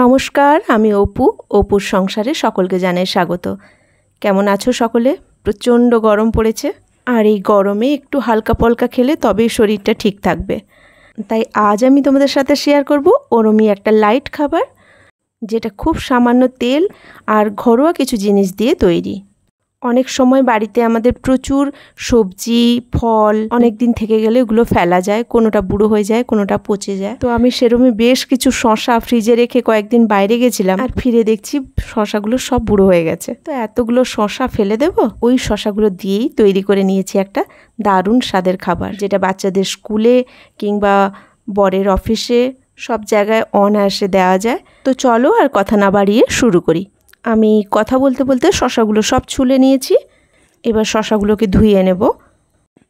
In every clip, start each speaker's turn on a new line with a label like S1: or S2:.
S1: নমস্কার, আমি অপু। অপুর সংসারে সকলকে জানাই স্বাগত। কেমন আছো সকলে? প্রচণ্ড গরম পড়েছে, আর এই গরমে একটু হালকা পলকা খেলে তবেই শরীরটা ঠিক থাকবে। তাই আজ আমি তোমাদের সাথে শেয়ার করব ওরমই একটা লাইট খাবার, যেটা খুব সামান্য তেল আর ঘরোয়া কিছু জিনিস দিয়ে তৈরি। অনেক সময় বাড়িতে আমাদের প্রচুর সবজি ফল অনেক দিন থেকে গেলে ওগুলো ফেলা যায়, কোনোটা বুড়ো হয়ে যায়, কোনোটা পচে যায়। তো আমি সেরকমই বেশ কিছু শসা ফ্রিজে রেখে কয়েকদিন বাইরে গেছিলাম, আর ফিরে দেখছি শসাগুলো সব বুড়ো হয়ে গেছে। তো এতগুলো শসা ফেলে দেব, ওই শসাগুলো দিয়েই তৈরি করে নিয়েছি একটা দারুণ স্বাদের খাবার, যেটা বাচ্চাদের স্কুলে কিংবা বরের অফিসে সব জায়গায় অনায়াসে দেওয়া যায়। তো চলো আর কথা না বাড়িয়ে শুরু করি। আমি কথা বলতে বলতে শসাগুলো সব ছুলে নিয়েছি। এবার শসাগুলোকে ধুয়ে নেব।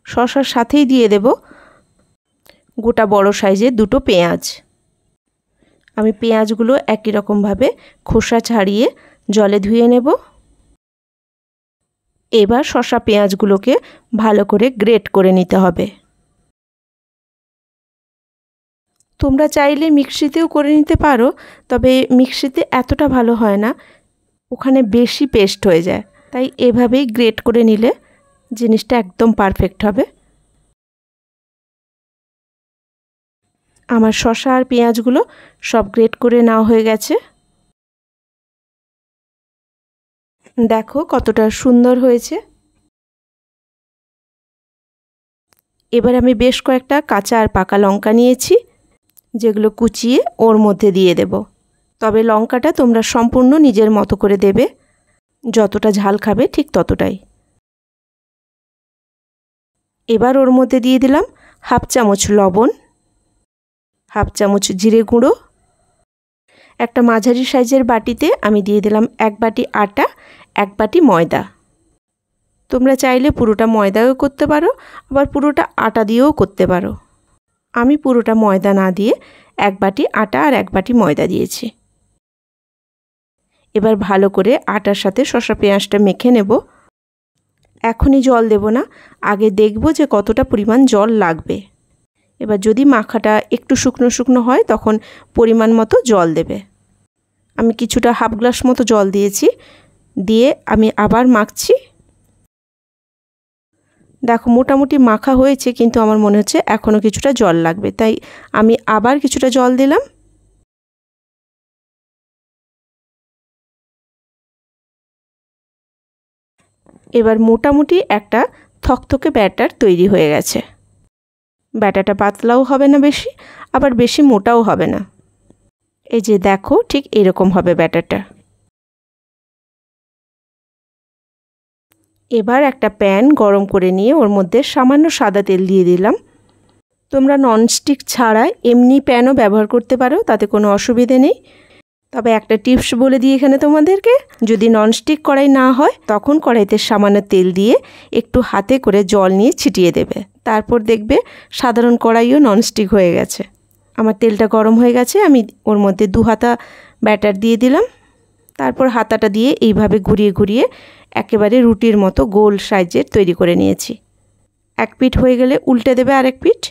S1: শসার সাথেই দিয়ে দেব গোটা বড় সাইজের দুটো পেঁয়াজ। আমি পেঁয়াজগুলো একই রকমভাবে খোসা ছাড়িয়ে জলে ধুয়ে নেব। এবার শসা পেঁয়াজগুলোকে ভালো করে গ্রেট করে নিতে হবে। তোমরা চাইলে মিক্সিতেও করে নিতে পারো, তবে মিক্সিতে এতটা ভালো হয় না, ওখানে বেশি পেস্ট হয়ে যায়। তাই এভাবেই গ্রেট করে নিলে জিনিসটা একদম পারফেক্ট হবে। আমার শসা আর পেঁয়াজগুলো সব গ্রেট করে নেওয়া হয়ে গেছে। দেখো কতটা সুন্দর হয়েছে। এবার আমি বেশ কয়েকটা কাঁচা আর পাকা লঙ্কা নিয়েছি, যেগুলো কুচিয়ে ওর মধ্যে দিয়ে দেব। তবে লঙ্কাটা তোমরা সম্পূর্ণ নিজের মতো করে দেবে, যতটা ঝাল খাবে ঠিক ততটাই। এবার ওর মধ্যে দিয়ে দিলাম হাফ চামচ লবণ, হাফ চামচ জিরে গুঁড়ো। একটা মাঝারি সাইজের বাটিতে আমি দিয়ে দিলাম 1 বাটি আটা, 1 বাটি ময়দা। তোমরা চাইলে পুরোটা ময়দাও করতে পারো, আবার পুরোটা আটা দিয়েও করতে পারো। আমি পুরোটা ময়দা না দিয়ে 1 বাটি আটা আর 1 বাটি ময়দা দিয়েছি। এবার ভালো করে আটার সাথে শসা পেঁয়াজটা মেখে নেব। এখনই জল দেব না, আগে দেখব যে কতটা পরিমাণ জল লাগবে। এবার যদি মাখাটা একটু শুকনো শুকনো হয় তখন পরিমাণ মতো জল দেবে। আমি কিছুটা হাফ গ্লাস মতো জল দিয়েছি, দিয়ে আমি আবার মাখছি। দেখো মোটামুটি মাখা হয়েছে, কিন্তু আমার মনে হচ্ছে এখনও কিছুটা জল লাগবে, তাই আমি আবার কিছুটা জল দিলাম। এবার মোটামুটি একটা থকথকে ব্যাটার তৈরি হয়ে গেছে। ব্যাটারটা পাতলাও হবে না বেশি, আবার বেশি মোটাও হবে না। এই যে দেখো ঠিক এরকম হবে ব্যাটারটা। এবার একটা প্যান গরম করে নিয়ে ওর মধ্যে সামান্য সাদা তেল দিয়ে দিলাম। তোমরা ননস্টিক ছাড়া এমনি প্যানও ব্যবহার করতে পারো, তাতে কোনো অসুবিধে নেই। তবে একটা টিপস বলে দিই এখানে তোমাদেরকে, যদি ননস্টিক কড়াই না হয় তখন কড়াইতে সামান্য তেল দিয়ে একটু হাতে করে জল নিয়ে ছিটিয়ে দেবে, তারপর দেখবে সাধারণ কড়াইও ননস্টিক হয়ে গেছে। আমার তেলটা গরম হয়ে গেছে, আমি ওর মধ্যে 2 হাতা ব্যাটার দিয়ে দিলাম। তারপর হাতাটা দিয়ে এইভাবে ঘুরিয়ে ঘুরিয়ে একেবারে রুটির মতো গোল সাইজের তৈরি করে নিয়েছি। এক পিঠ হয়ে গেলে উল্টে দেবে আরেক পিঠ।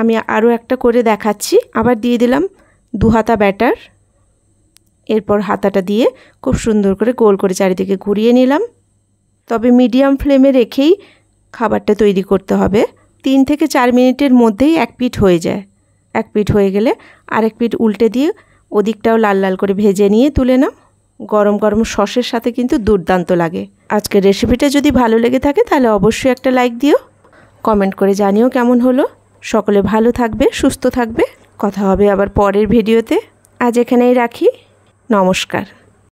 S1: আমি আরও একটা করে দেখাচ্ছি। আবার দিয়ে দিলাম 2 হাতা ব্যাটার। এরপর হাতাটা দিয়ে খুব সুন্দর করে গোল করে চারিদিকে ঘুরিয়ে নিলাম। তবে মিডিয়াম ফ্লেমে রেখেই খাবারটা তৈরি করতে হবে। 3 থেকে 4 মিনিটের মধ্যেই এক পিঠ হয়ে যায়। এক পিঠ হয়ে গেলে আরেক পিঠ উল্টে দিয়ে ওদিকটাও লাল লাল করে ভেজে নিয়ে তুলে নাও। গরম গরম সসের সাথে কিন্তু দুর্দান্ত লাগে। আজকের রেসিপিটা যদি ভালো লেগে থাকে তাহলে অবশ্যই একটা লাইক দিও, কমেন্ট করে জানিও কেমন হলো। সকলে ভালো থাকবে, সুস্থ থাকবে। কথা হবে আবার পরের ভিডিওতে। আজ এখানেই রাখি। নমস্কার।